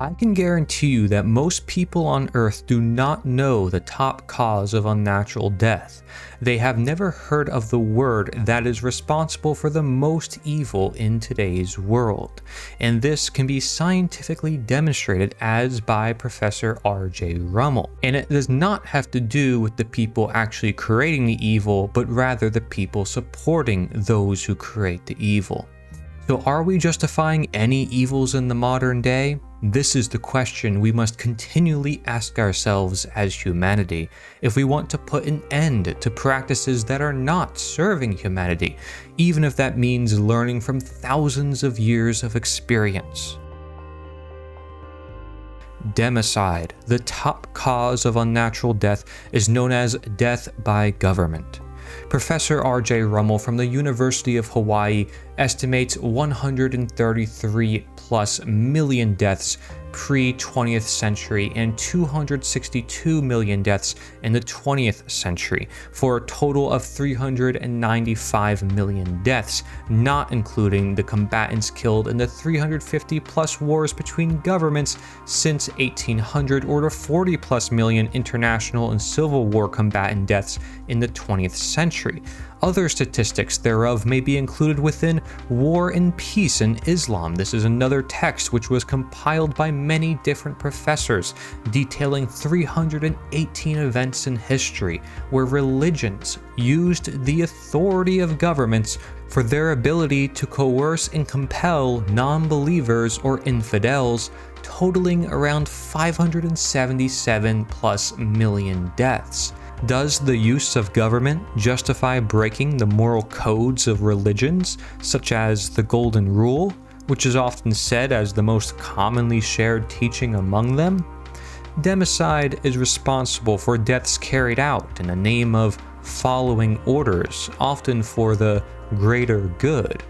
I can guarantee you that most people on Earth do not know the top cause of unnatural death. They have never heard of the word that is responsible for the most evil in today's world, and this can be scientifically demonstrated as by Professor R.J. Rummel. And it does not have to do with the people actually creating the evil, but rather the people supporting those who create the evil. So are we justifying any evils in the modern day? This is the question we must continually ask ourselves as humanity if we want to put an end to practices that are not serving humanity, even if that means learning from thousands of years of experience. Democide, the top cause of unnatural death, is known as death by government. Professor R.J. Rummel from the University of Hawaii estimates 133 plus million deaths pre-20th century and 262 million deaths in the 20th century, for a total of 395 million deaths, not including the combatants killed in the 350 plus wars between governments since 1800 or the 40 plus million international and Civil War combatant deaths in the 20th century. Other statistics thereof may be included within War and Peace in Islam. This is another text which was compiled by many different professors, detailing 318 events in history where religions used the authority of governments for their ability to coerce and compel non-believers or infidels, totaling around 577 plus million deaths. Does the use of government justify breaking the moral codes of religions, such as the Golden Rule, which is often said as the most commonly shared teaching among them? Democide is responsible for deaths carried out in the name of following orders, often for the greater good,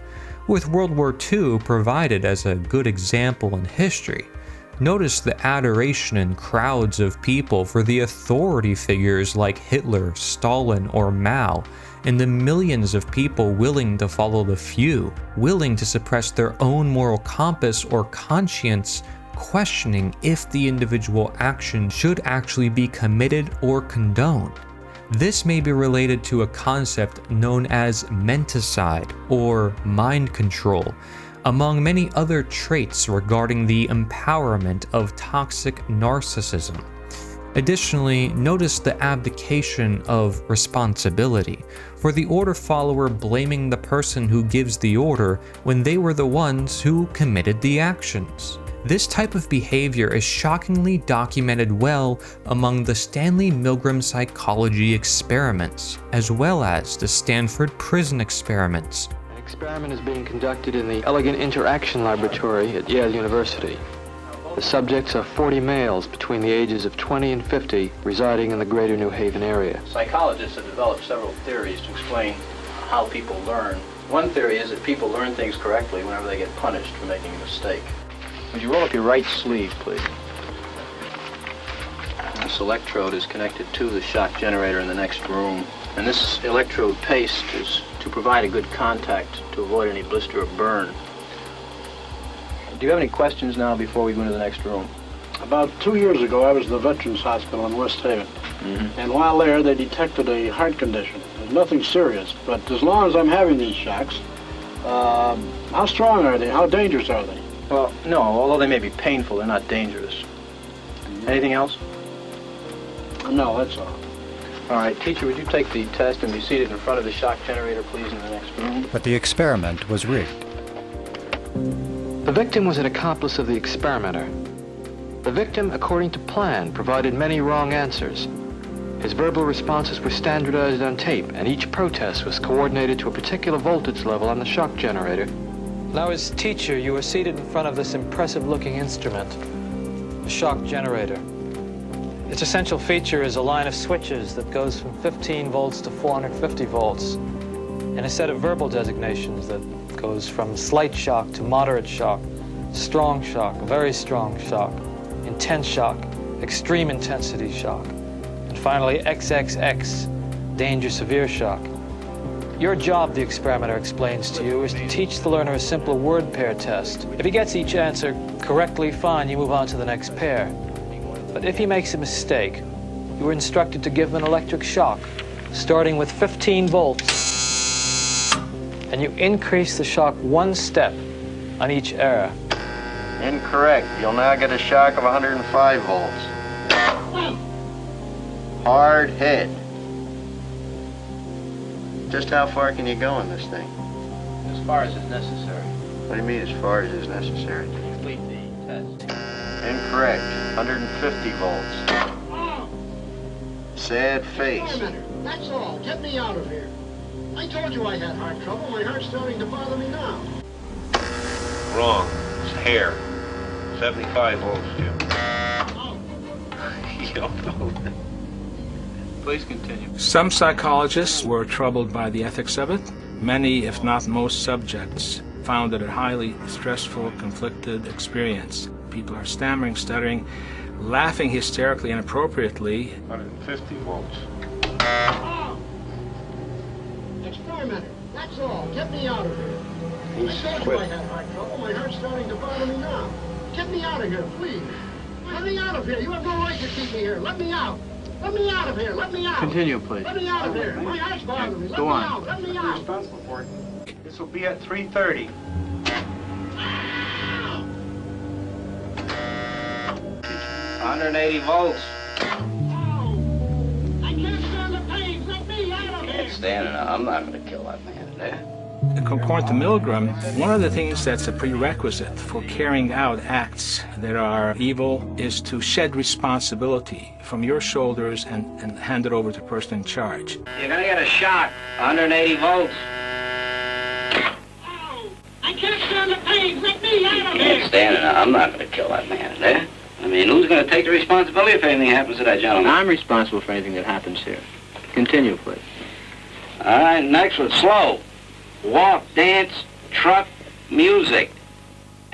with World War II provided as a good example in history. Notice the adoration in crowds of people for the authority figures like Hitler, Stalin, or Mao, and the millions of people willing to follow the few, willing to suppress their own moral compass or conscience, questioning if the individual action should actually be committed or condoned. This may be related to a concept known as menticide or mind control, among many other traits regarding the empowerment of toxic narcissism. Additionally, notice the abdication of responsibility, for the order follower blaming the person who gives the order when they were the ones who committed the actions. This type of behavior is shockingly documented well among the Stanley Milgram psychology experiments, as well as the Stanford prison experiments. Experiment is being conducted in the Elegant Interaction Laboratory at Yale University. The subjects are 40 males between the ages of 20 and 50 residing in the greater New Haven area. Psychologists have developed several theories to explain how people learn. One theory is that people learn things correctly whenever they get punished for making a mistake. Would you roll up your right sleeve, please? This electrode is connected to the shock generator in the next room. And this electrode paste is to provide a good contact to avoid any blister or burn. Do you have any questions now before we go into the next room? About 2 years ago, I was at the Veterans Hospital in West Haven. And while there, they detected a heart condition. There's nothing serious, but as long as I'm having these shocks, how strong are they? How dangerous are they? Well, no, although they may be painful, they're not dangerous. Anything else? No, that's all. All right, teacher, would you take the test and be seated in front of the shock generator, please, in the next room? But the experiment was rigged. The victim was an accomplice of the experimenter. The victim, according to plan, provided many wrong answers. His verbal responses were standardized on tape, and each protest was coordinated to a particular voltage level on the shock generator. Now, as teacher, you are seated in front of this impressive-looking instrument, the shock generator. Its essential feature is a line of switches that goes from 15 volts to 450 volts, and a set of verbal designations that goes from slight shock to moderate shock, strong shock, very strong shock, intense shock, extreme intensity shock, and finally XXX, danger severe shock. Your job, the experimenter explains to you, is to teach the learner a simple word pair test. If he gets each answer correctly, fine, you move on to the next pair. But if he makes a mistake, you are instructed to give him an electric shock, starting with 15 volts. And you increase the shock 1 step on each error. Incorrect. You'll now get a shock of 105 volts. Hard hit. Just how far can you go in this thing? As far as is necessary. What do you mean, as far as is necessary? To complete the test. Incorrect. 150 volts. Sad face. Wait a minute. That's all. Get me out of here. I told you I had heart trouble. My heart's starting to bother me now. Wrong. It's hair. 75 volts, Jim. Oh. You don't know that. Please continue. Some psychologists were troubled by the ethics of it. Many, if not most subjects, found it a highly stressful, conflicted experience. People are stammering, stuttering, laughing hysterically and inappropriately. 150 volts. Oh. Experimenter. That's all. Get me out of here. I told you I had heart trouble. My heart's starting to bother me now. Get me out of here, please. Let me out of here. You have no right to keep me here. Let me out. Let me out of here. Let me out. Continue, please. Let me out of here. My heart's bothering me. Let Go me on. out. Let me out. Responsible for it. This will be at 3:30. 180 volts. Oh. I can't stand the pain. Let me out of here. Can't stand it. I'm not going to kill that man there. According to Milgram, one of the things that's a prerequisite for carrying out acts that are evil is to shed responsibility from your shoulders and hand it over to the person in charge. You're going to get a shock. 180 volts. Oh. I can't stand the pain. Let me out of Can't here. stand it. I'm not going to kill that man there. I mean, who's going to take the responsibility if anything happens to that gentleman? I'm responsible for anything that happens here. Continue, please. All right, next one. Slow. Walk, dance, truck, music.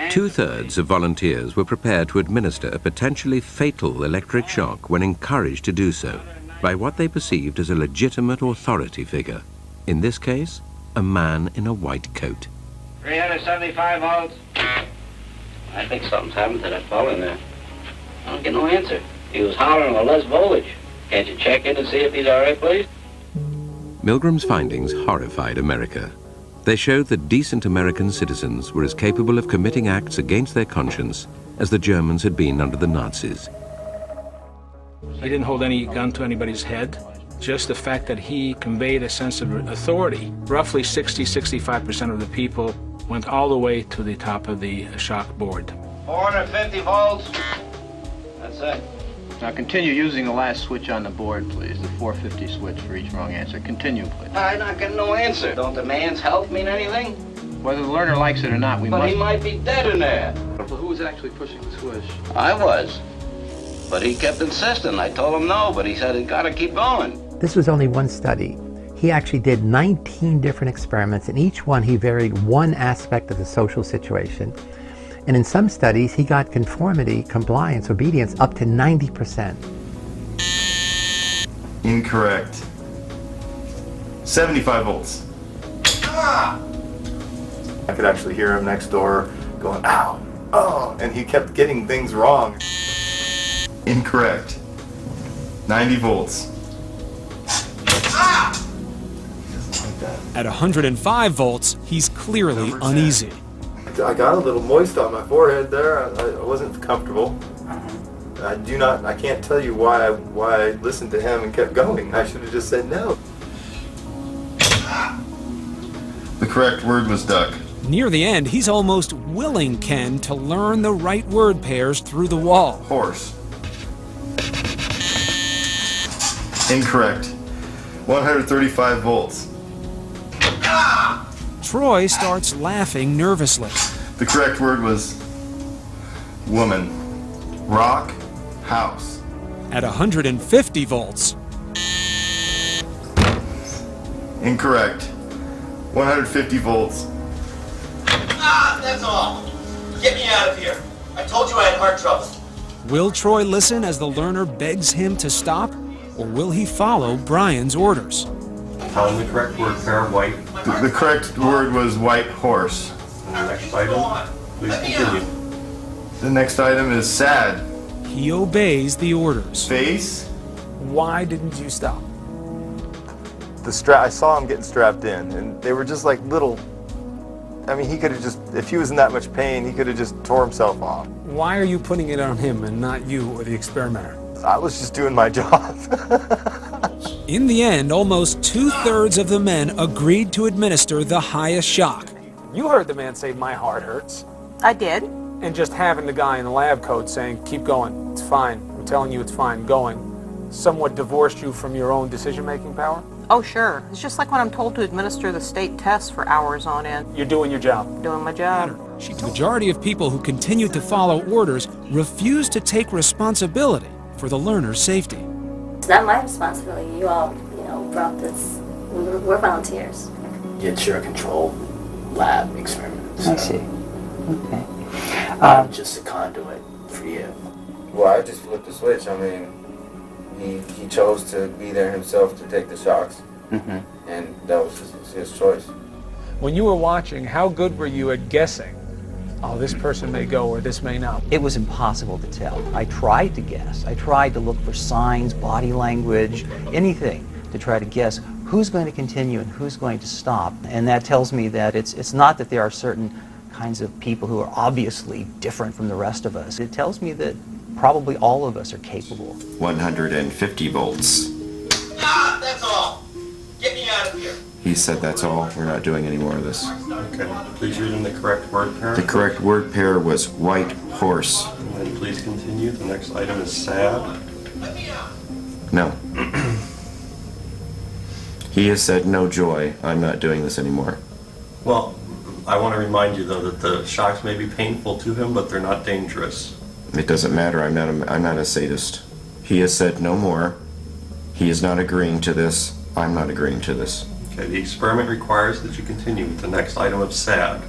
Two-thirds of volunteers were prepared to administer a potentially fatal electric shock when encouraged to do so by what they perceived as a legitimate authority figure. In this case, a man in a white coat. 375 volts. I think something's happened to that fellow in there. I don't get no answer. He was hollering for less voltage. Can't you check in and see if he's all right, please? Milgram's findings horrified America. They showed that decent American citizens were as capable of committing acts against their conscience as the Germans had been under the Nazis. He didn't hold any gun to anybody's head. Just the fact that he conveyed a sense of authority. Roughly 60-65% of the people went all the way to the top of the shock board. 450 volts. That's it. Now continue using the last switch on the board, please. The 450 switch for each wrong answer. Continue, please. I'm not getting no answer. Don't the man's health mean anything? Whether the learner likes it or not, we must... But he might be dead in there. Well, who was actually pushing the switch? I was. But he kept insisting. I told him no, but he said he's got to keep going. This was only one study. He actually did 19 different experiments. In each one, he varied one aspect of the social situation. And in some studies, he got conformity, compliance, obedience up to 90%. Incorrect. 75 volts. Ah! I could actually hear him next door going, ow, oh, and he kept getting things wrong. Incorrect. 90 volts. Ah! He doesn't like that. At 105 volts, he's clearly uneasy. I got a little moist on my forehead there. I wasn't comfortable. I can't tell you why I listened to him and kept going. I should have just said no. The correct word was duck. Near the end, he's almost willing Ken to learn the right word pairs through the wall. Horse. Incorrect. 135 volts. Troy starts laughing nervously. The correct word was woman. Rock, house. At 150 volts. Incorrect. 150 volts. That's all. Get me out of here. I told you I had heart trouble. Will Troy listen as the learner begs him to stop, or will he follow Brian's orders? Tell him the correct word pair, white. The correct word was white horse. And the next item, please continue. The next item is sad. He obeys the orders. Face. Why didn't you stop? I saw him getting strapped in, and they were just like little. I mean, he could have just, if he was in that much pain, he could have just tore himself off. Why are you putting it on him and not you or the experimenter? I was just doing my job. In the end, almost 2/3 of the men agreed to administer the highest shock. You heard the man say, "My heart hurts." I did. And just having the guy in the lab coat saying, "Keep going, it's fine, I'm telling you it's fine, going," somewhat divorced you from your own decision-making power? Oh, sure. It's just like when I'm told to administer the state tests for hours on end. You're doing your job. Doing my job. The majority of people who continued to follow orders refused to take responsibility for the learner's safety. It's not my responsibility. You all, brought this. We're volunteers. It's your controlled lab experiment. So I see. Okay. I'm just a conduit for you. Well, I just flipped the switch. I mean, he chose to be there himself to take the shocks, and that was his choice. When you were watching, how good were you at guessing, oh, this person may go or this may not? It was impossible to tell. I tried to guess. I tried to look for signs, body language, anything to try to guess who's going to continue and who's going to stop. And that tells me that it's not that there are certain kinds of people who are obviously different from the rest of us. It tells me that probably all of us are capable. 150 volts. That's all. Get me out of here. He said that's all. We're not doing any more of this. Okay, please read in the correct word pair. The correct word pair was white horse. And then please continue. The next item is sad. No. He has said no joy. I'm not doing this anymore. Well, I want to remind you though that the shocks may be painful to him, but they're not dangerous. It doesn't matter. I'm not a sadist. He has said no more. He is not agreeing to this. I'm not agreeing to this. Okay, the experiment requires that you continue with the next item of sad.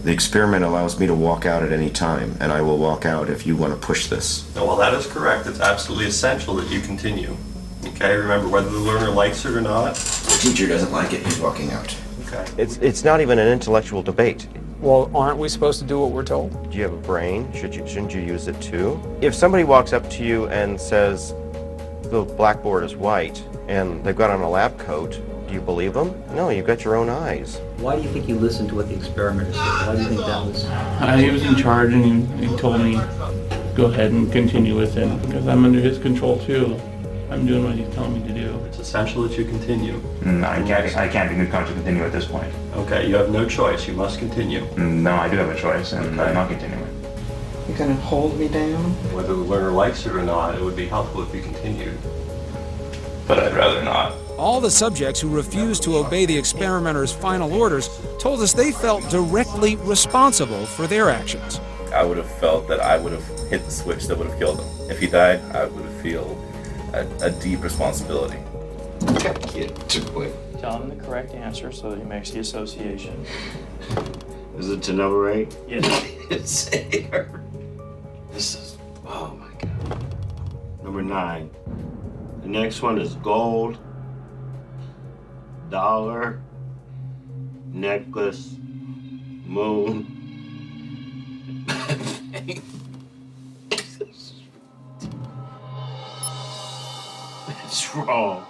The experiment allows me to walk out at any time, and I will walk out if you want to push this. No, well, that is correct. It's absolutely essential that you continue. Okay, remember, whether the learner likes it or not. The teacher doesn't like it, he's walking out. Okay. It's not even an intellectual debate. Well, aren't we supposed to do what we're told? Do you have a brain? Shouldn't you use it too? If somebody walks up to you and says the blackboard is white and they've got on a lab coat, do you believe them? No, you've got your own eyes. Why do you think you listened to what the experimenter said? Why do you think that was? He was in charge and he told me, go ahead and continue with it because I'm under his control too. I'm doing what he's telling me to do. It's essential that you continue. I can't be going to continue at this point. Okay, you have no choice. You must continue. No, I do have a choice, and I'm not continuing. You're going to hold me down? Whether the learner likes it or not, it would be helpful if you continued. But I'd rather not. All the subjects who refused to obey the experimenter's final orders told us they felt directly responsible for their actions. I would have felt that I would have hit the switch that would have killed him. If he died, I would have feel a deep responsibility. Get to it. Tell him the correct answer so that he makes the association. Is it to number 8? Yes. It's here. This is, oh my God. Number 9. The next one is gold, dollar, necklace, moon. It's wrong.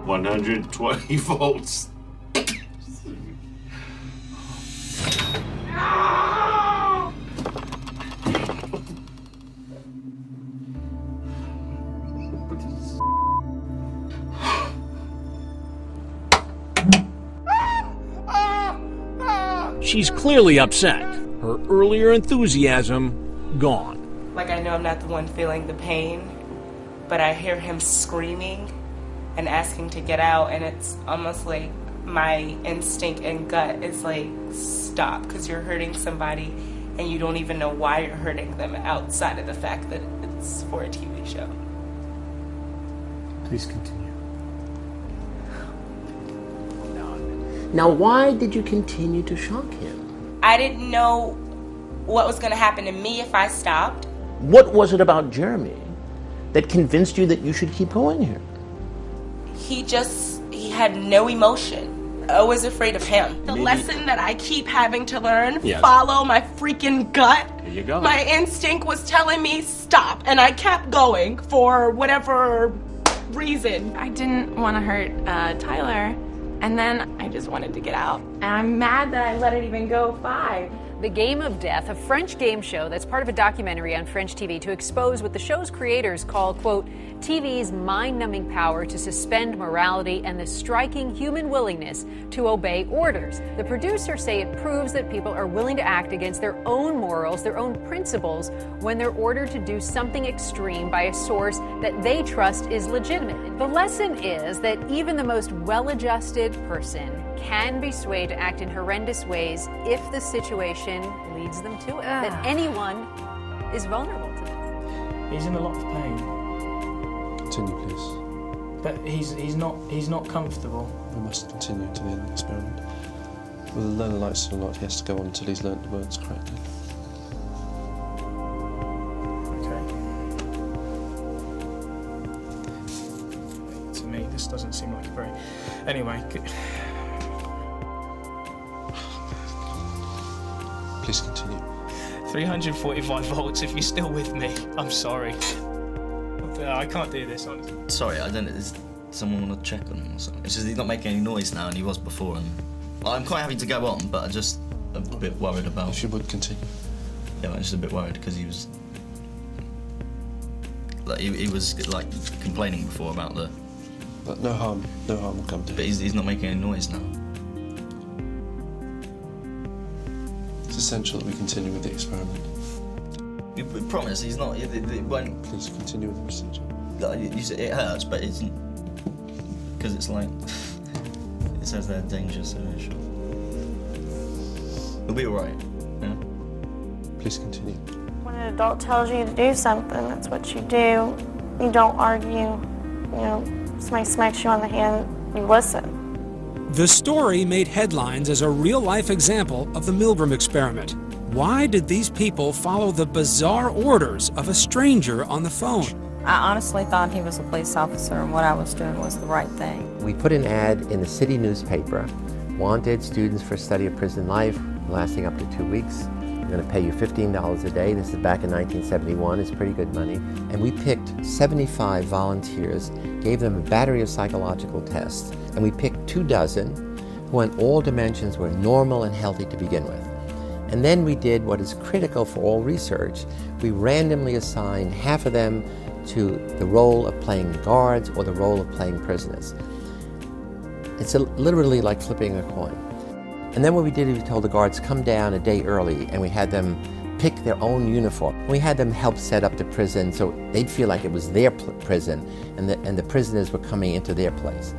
$120 volts. She's clearly upset. Her earlier enthusiasm gone. Like, I know I'm not the one feeling the pain, but I hear him screaming and asking to get out, and it's almost like my instinct and gut is like, stop, because you're hurting somebody and you don't even know why you're hurting them outside of the fact that it's for a TV show. Please continue. Now, why did you continue to shock him? I didn't know what was going to happen to me if I stopped. What was it about Jeremy that convinced you that you should keep going here? He had no emotion. I was afraid of him. The lesson that I keep having to learn, Yes. follow my freaking gut. Here you go. My instinct was telling me stop, and I kept going for whatever reason. I didn't want to hurt Tyler, and then I just wanted to get out. And I'm mad that I let it even go 5. The Game of Death, a French game show that's part of a documentary on French TV to expose what the show's creators call, quote, TV's mind-numbing power to suspend morality and the striking human willingness to obey orders. The producers say it proves that people are willing to act against their own morals, their own principles, when they're ordered to do something extreme by a source that they trust is legitimate. The lesson is that even the most well-adjusted person can be swayed to act in horrendous ways if the situation leads them to it. That anyone is vulnerable to it. He's in a lot of pain, Continue, please. but he's not comfortable. We must continue to the end of the experiment. Whether the learner likes it or not, he has to go on until he's learnt the words correctly. Okay. To me, this doesn't seem like a very... Anyway... Please continue. 345 volts, if you're still with me. I'm sorry. I can't do this, honestly. Sorry, I don't know. Does someone want to check on him or something? It's just he's not making any noise now, and he was before. And I'm quite happy to go on, but I'm just a bit worried about. If you would continue. Yeah, I'm just a bit worried because he was like he was like complaining before about the. But no harm will come to him. But he's not making any noise now. It's essential that we continue with the experiment. You promise he's not. It won't. Please continue with the procedure. Like, you said it hurts, but it's because it's like it says they're dangerous, so sure. It'll be alright. Yeah. Please continue. When an adult tells you to do something, that's what you do. You don't argue. You know, somebody smacks you on the hand, you listen. The story made headlines as a real-life example of the Milgram experiment. Why did these people follow the bizarre orders of a stranger on the phone? I honestly thought he was a police officer and what I was doing was the right thing. We put an ad in the city newspaper, wanted students for study of prison life, lasting up to 2 weeks. We're going to pay you $15 a day. This is back in 1971. It's pretty good money. And we picked 75 volunteers, gave them a battery of psychological tests, and we picked 24 who on all dimensions were normal and healthy to begin with. And then we did what is critical for all research. We randomly assigned half of them to the role of playing guards or the role of playing prisoners. It's literally like flipping a coin. And then what we did is we told the guards come down a day early, and we had them pick their own uniform. We had them help set up the prison so they'd feel like it was their prison and the prisoners were coming into their place.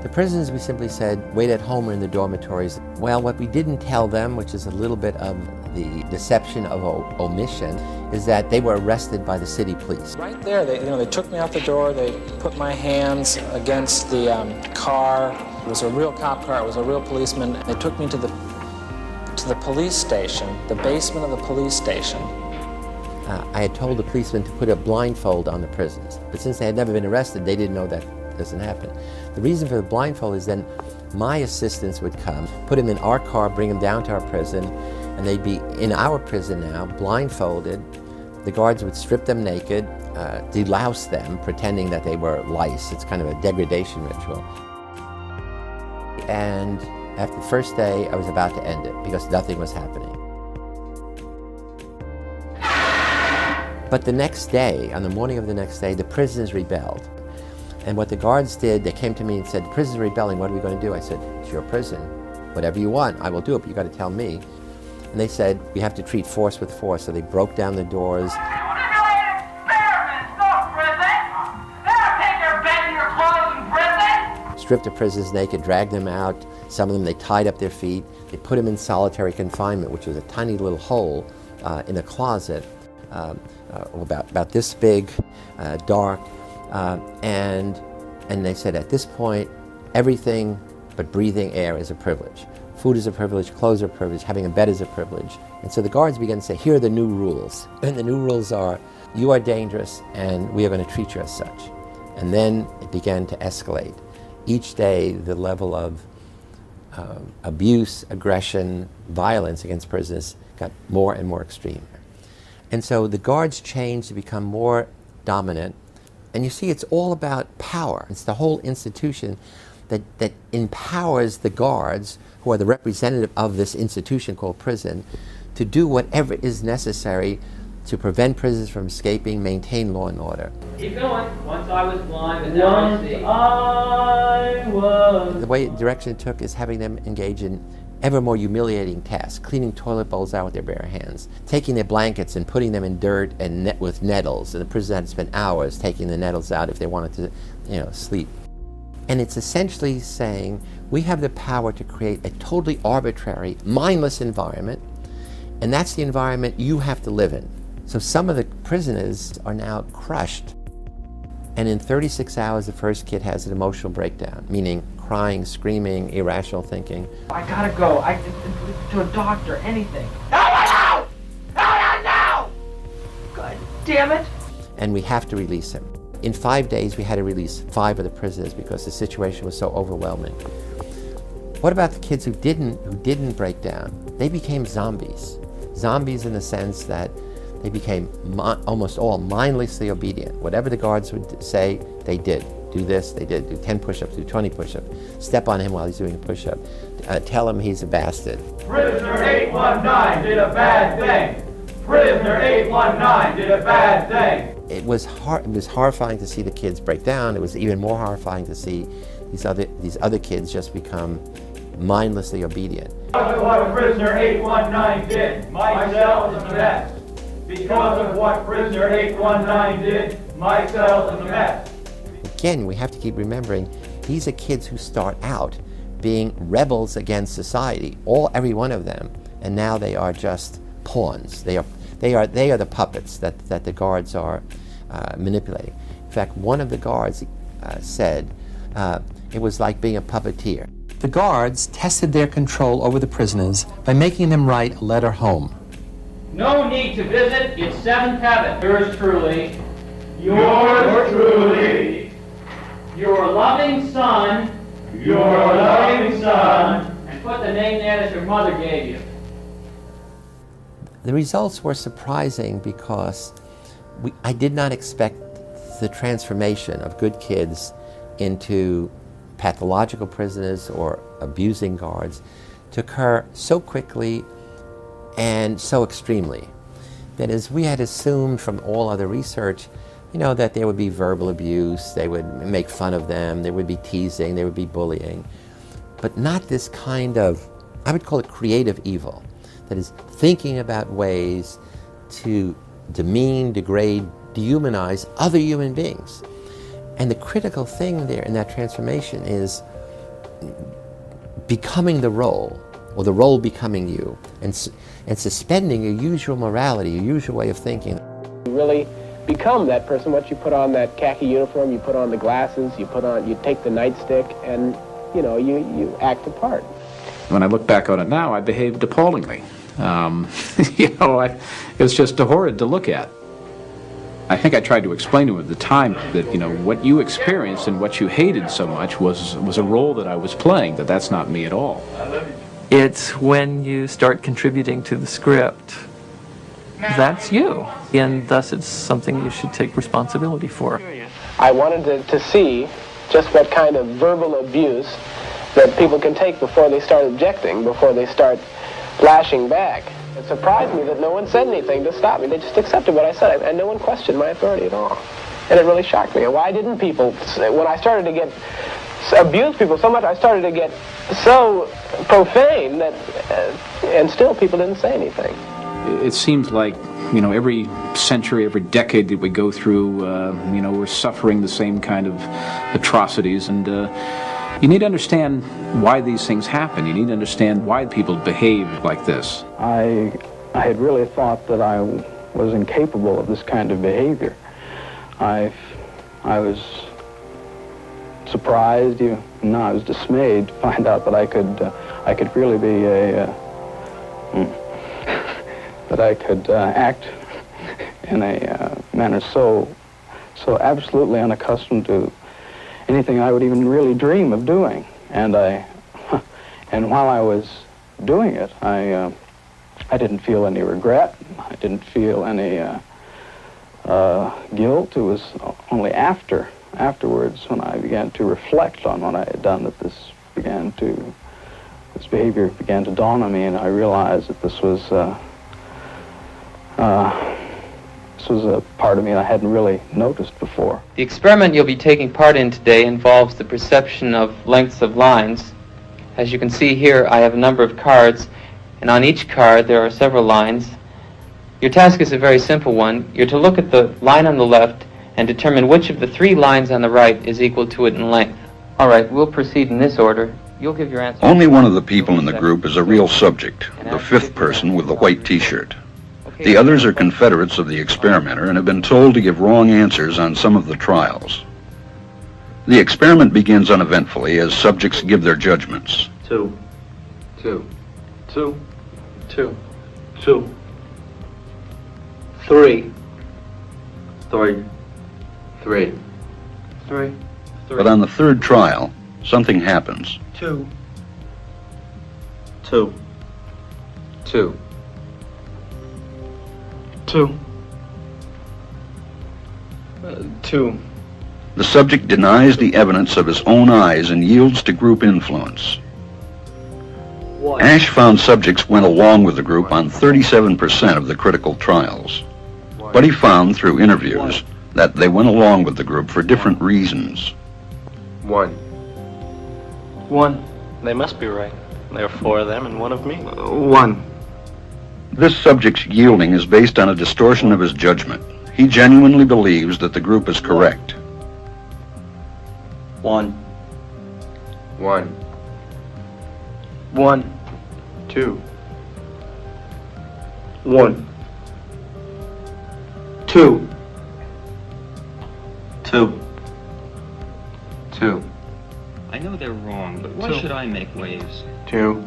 The prisoners, we simply said, wait at home or in the dormitories. Well, what we didn't tell them, which is a little bit of the deception of omission, is that they were arrested by the city police. Right there, they took me out the door. They put my hands against the car. It was a real cop car. It was a real policeman. They took me to the police station, the basement of the police station. I had told the policemen to put a blindfold on the prisoners, but since they had never been arrested, they didn't know that doesn't happen. The reason for the blindfold is then my assistants would come, put them in our car, bring them down to our prison, and they'd be in our prison now, blindfolded. The guards would strip them naked, delouse them, pretending that they were lice. It's kind of a degradation ritual. And after the first day, I was about to end it because nothing was happening. But the next day, on the morning of the next day, the prisoners rebelled. And what the guards did, they came to me and said, prisoners are rebelling, what are we going to do? I said, it's your prison. Whatever you want, I will do it, but you got to tell me. And they said, we have to treat force with force. So they broke down the doors. Stripped the prisoners naked, dragged them out. Some of them, they tied up their feet. They put them in solitary confinement, which was a tiny little hole in a closet, about this big, dark. And they said, at this point, everything but breathing air is a privilege. Food is a privilege, clothes are a privilege, having a bed is a privilege. And so the guards began to say, here are the new rules. And the new rules are, you are dangerous and we are going to treat you as such. And then it began to escalate. Each day the level of abuse, aggression, violence against prisoners got more and more extreme. And so the guards changed to become more dominant. And you see, it's all about power. It's the whole institution that empowers the guards, who are the representative of this institution called prison, to do whatever is necessary to prevent prisoners from escaping, maintain law and order. Keep going. Once I was blind, but now I see. I was. The way direction it took is having them engage in ever more humiliating tasks, cleaning toilet bowls out with their bare hands, taking their blankets and putting them in dirt and with nettles, and the prisoners had to spend hours taking the nettles out if they wanted to, sleep. And it's essentially saying, we have the power to create a totally arbitrary, mindless environment, and that's the environment you have to live in. So some of the prisoners are now crushed. And in 36 hours, the first kid has an emotional breakdown, meaning crying, screaming, irrational thinking. I gotta go. To a doctor, anything. No! God damn it! And we have to release him. In 5 days, we had to release 5 of the prisoners because the situation was so overwhelming. What about the kids who didn't break down? They became zombies. Zombies in the sense that they became almost all mindlessly obedient. Whatever the guards would say, they did. Do this, they did. Do 10 push-ups, do 20 push-ups. Step on him while he's doing a push-up. Tell him he's a bastard. Prisoner 819 did a bad thing. Prisoner 819 did a bad thing. It was horrifying to see the kids break down. It was even more horrifying to see these other kids just become mindlessly obedient. Because of what prisoner 819 did, my cell is a mess. Because of what prisoner 819 did, my cell is a mess. Again, we have to keep remembering, these are kids who start out being rebels against society, every one of them, and now they are just pawns. They are the puppets that the guards are manipulating. In fact, one of the guards said it was like being a puppeteer. The guards tested their control over the prisoners by making them write a letter home. No need to visit, it's 7th heaven. Yours truly, your loving son, and put the name there that your mother gave you. The results were surprising because I did not expect the transformation of good kids into pathological prisoners or abusing guards to occur so quickly and so extremely. That is, we had assumed from all other research, that there would be verbal abuse, they would make fun of them, there would be teasing, there would be bullying, but not this kind of, I would call it creative evil. That is, thinking about ways to demean, degrade, dehumanize other human beings. And the critical thing there in that transformation is becoming the role, or the role becoming you, and suspending your usual morality, your usual way of thinking. You really become that person. Once you put on that khaki uniform, you put on the glasses, you take the nightstick, and you act a part. When I look back on it now, I behaved appallingly. It was just horrid to look at. I think I tried to explain to him at the time that, what you experienced and what you hated so much was a role that I was playing, that's not me at all. It's when you start contributing to the script, that's you. And thus it's something you should take responsibility for. I wanted to see just what kind of verbal abuse that people can take before they start objecting, before they start lashing back. It surprised me that no one said anything to stop me. They just accepted what I said, and no one questioned my authority at all. And it really shocked me. Why didn't people, when I started to get abuse people so much, I started to get so profane that, and still people didn't say anything. It seems like, every century, every decade that we go through, we're suffering the same kind of atrocities, and you need to understand why these things happen. You need to understand why people behave like this. I had really thought that I was incapable of this kind of behavior. I was surprised, I was dismayed to find out that I could I could really be that I could act in a manner so absolutely unaccustomed to anything I would even really dream of doing. And while I was doing it, I didn't feel any regret. I didn't feel any guilt. It was only afterwards when I began to reflect on what I had done that this behavior began to dawn on me, and I realized that this was a part of me I hadn't really noticed before. The experiment you'll be taking part in today involves the perception of lengths of lines. As you can see here, I have a number of cards, and on each card there are several lines. Your task is a very simple one. You're to look at the line on the left and determine which of the 3 lines on the right is equal to it in length. All right, we'll proceed in this order. You'll give your answer. Only one of the people in the group is a real subject, the 5th person with the white t-shirt. The others are confederates of the experimenter and have been told to give wrong answers on some of the trials. The experiment begins uneventfully as subjects give their judgments. 2. 2. 2. 2. 2. 3. 3. 3. 3. But on the 3rd trial, something happens. 2. 2. 2. 2. 2. The subject denies the evidence of his own eyes and yields to group influence. Ash found subjects went along with the group on 37% of the critical trials. But he found through interviews that they went along with the group for different reasons. 1. 1. They must be right. There are 4 of them and 1 of me. 1. This subject's yielding is based on a distortion of his judgment. He genuinely believes that the group is correct. 1. 1. 1. 2. 1. 2. 2. 2. I know they're wrong, but why should I make waves? 2.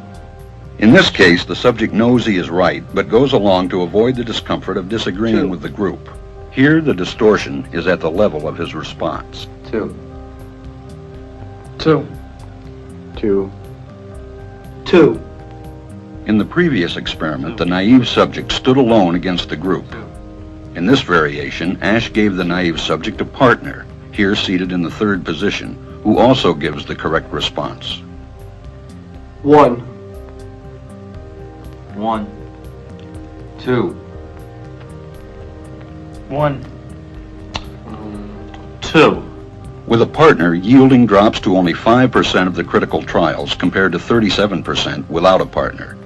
In this case, the subject knows he is right, but goes along to avoid the discomfort of disagreeing with the group. Here, the distortion is at the level of his response. 2. 2. 2. 2. In the previous experiment, the naive subject stood alone against the group. In this variation, Ash gave the naive subject a partner, here seated in the 3rd position, who also gives the correct response. 1. 1. 2. 1. 2. With a partner, yielding drops to only 5% of the critical trials compared to 37% without a partner.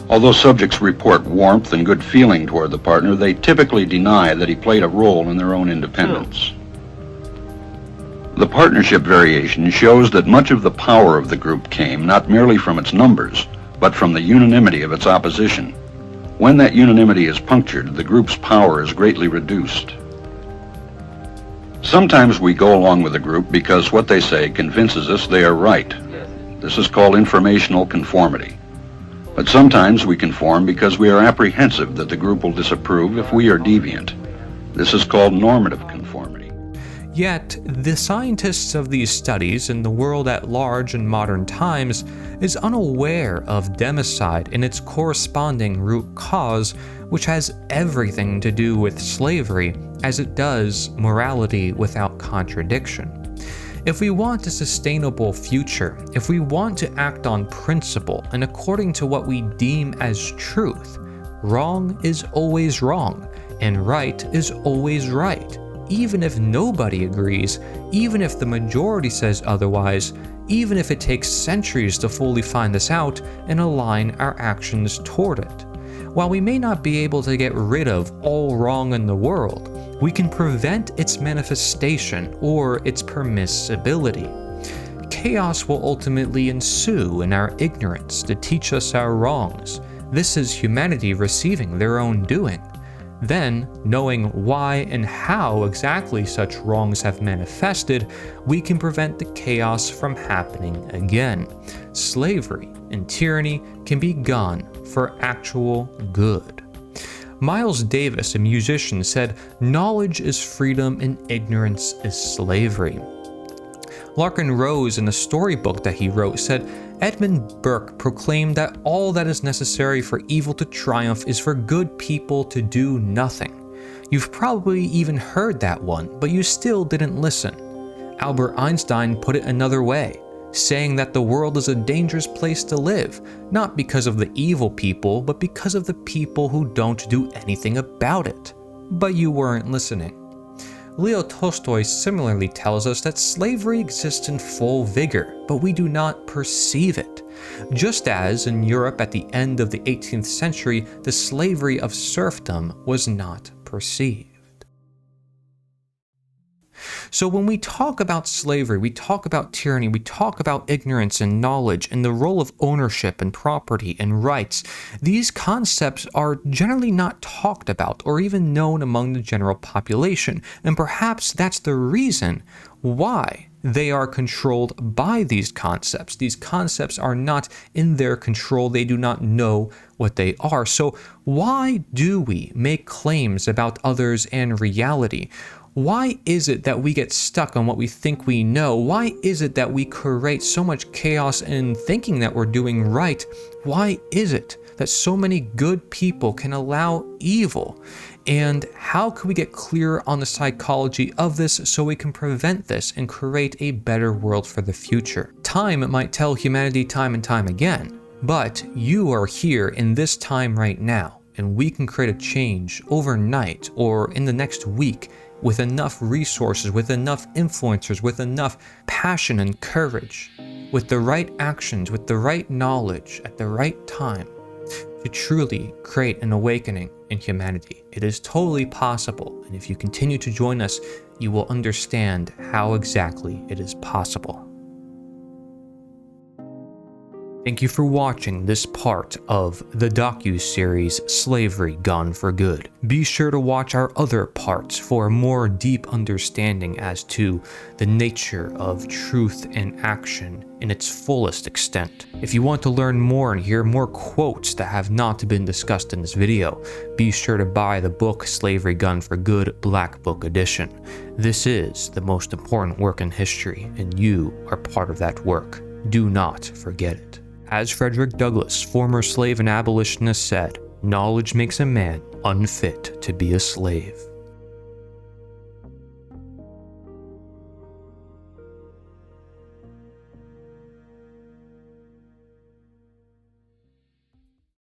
Although subjects report warmth and good feeling toward the partner, they typically deny that he played a role in their own independence. The partnership variation shows that much of the power of the group came not merely from its numbers, but from the unanimity of its opposition. When that unanimity is punctured, the group's power is greatly reduced. Sometimes we go along with a group because what they say convinces us they are right. This is called informational conformity. But sometimes we conform because we are apprehensive that the group will disapprove if we are deviant. This is called normative conformity. Yet, the scientists of these studies and the world at large in modern times is unaware of democide and its corresponding root cause, which has everything to do with slavery, as it does morality without contradiction. If we want a sustainable future, if we want to act on principle and according to what we deem as truth, wrong is always wrong, and right is always right. Even if nobody agrees, even if the majority says otherwise, even if it takes centuries to fully find this out and align our actions toward it. While we may not be able to get rid of all wrong in the world, we can prevent its manifestation or its permissibility. Chaos will ultimately ensue in our ignorance to teach us our wrongs. This is humanity receiving their own doing. Then, knowing why and how exactly such wrongs have manifested, we can prevent the chaos from happening again. Slavery and tyranny can be gone for actual good. Miles Davis, a musician, said, "Knowledge is freedom and ignorance is slavery." Larkin Rose, in a storybook that he wrote, said, "Edmund Burke proclaimed that all that is necessary for evil to triumph is for good people to do nothing." You've probably even heard that one, but you still didn't listen. Albert Einstein put it another way, saying that the world is a dangerous place to live, not because of the evil people, but because of the people who don't do anything about it. But you weren't listening. Leo Tolstoy similarly tells us that slavery exists in full vigor, but we do not perceive it. Just as in Europe at the end of the 18th century, the slavery of serfdom was not perceived. So when we talk about slavery, we talk about tyranny, we talk about ignorance and knowledge and the role of ownership and property and rights, these concepts are generally not talked about or even known among the general population, and perhaps that's the reason why they are controlled by these concepts. These concepts are not in their control, they do not know what they are. So why do we make claims about others and reality? Why is it that we get stuck on what we think we know? Why is it that we create so much chaos in thinking that we're doing right? Why is it that so many good people can allow evil? And how can we get clearer on the psychology of this so we can prevent this and create a better world for the future? Time might tell humanity time and time again, but you are here in this time right now, and we can create a change overnight or in the next week with enough resources, with enough influencers, with enough passion and courage, with the right actions, with the right knowledge at the right time to truly create an awakening in humanity. It is totally possible, and if you continue to join us, you will understand how exactly it is possible. Thank you for watching this part of the docu-series Slavery Gone for Good. Be sure to watch our other parts for a more deep understanding as to the nature of truth and action in its fullest extent. If you want to learn more and hear more quotes that have not been discussed in this video, be sure to buy the book Slavery Gone for Good Black Book Edition. This is the most important work in history, and you are part of that work. Do not forget it. As Frederick Douglass, former slave and abolitionist, said, "Knowledge makes a man unfit to be a slave."